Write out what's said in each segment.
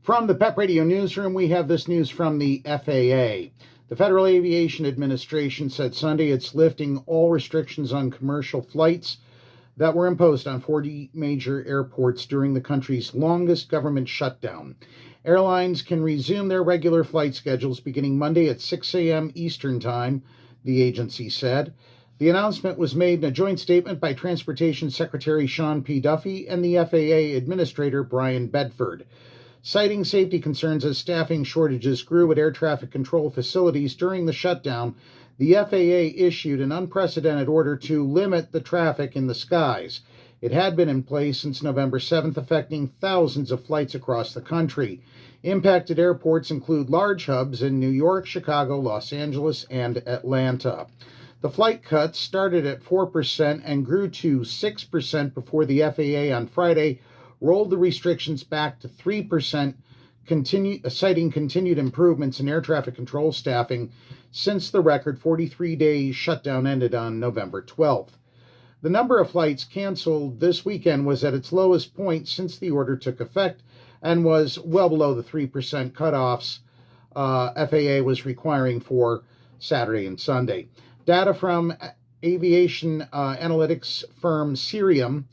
From the PEP Radio Newsroom, we have this news from the FAA. The Federal Aviation Administration said Sunday it's lifting all restrictions on commercial flights that were imposed on 40 major airports during the country's longest government shutdown. Airlines can resume their regular flight schedules beginning Monday at 6 a.m. Eastern Time, the agency said. The announcement was made in a joint statement by Transportation Secretary Sean P. Duffy and the FAA Administrator Bryan Bedford. Citing safety concerns as staffing shortages grew at air traffic control facilities during the shutdown, the FAA issued an unprecedented order to limit the traffic in the skies. It had been in place since November 7th, affecting thousands of flights across the country. Impacted airports include large hubs in New York, Chicago, Los Angeles, and Atlanta. The flight cuts started at 4% and grew to 6% before the FAA on Friday rolled the restrictions back to 3%, citing continued improvements in air traffic control staffing since the record 43-day shutdown ended on November 12th. The number of flights canceled this weekend was at its lowest point since the order took effect and was well below the 3% cutoffs FAA was requiring for Saturday and Sunday. Data from aviation analytics firm Citing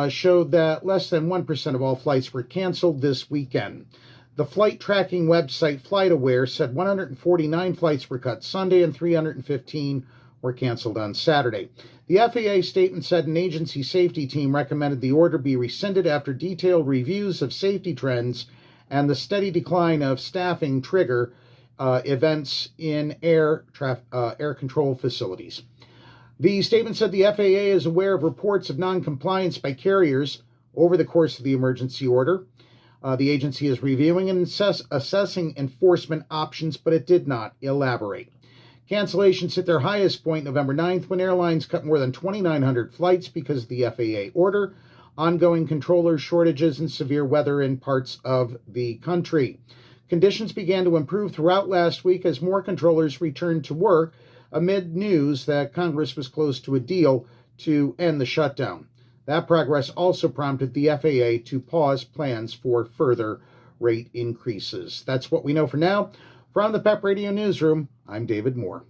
showed that less than 1% of all flights were canceled this weekend. The flight tracking website FlightAware said 149 flights were cut Sunday and 315 were canceled on Saturday. The FAA statement said an agency safety team recommended the order be rescinded after detailed reviews of safety trends and the steady decline of staffing trigger events in air control facilities. The statement said the FAA is aware of reports of non-compliance by carriers over the course of the emergency order. The agency is reviewing and assessing enforcement options, but it did not elaborate. Cancellations hit their highest point November 9th when airlines cut more than 2,900 flights because of the FAA order, ongoing controller shortages, and severe weather in parts of the country. Conditions began to improve throughout last week as more controllers returned to work, amid news that Congress was close to a deal to end the shutdown. That progress also prompted the FAA to pause plans for further rate increases. That's what we know for now. From the PEP Radio Newsroom, I'm David Moore.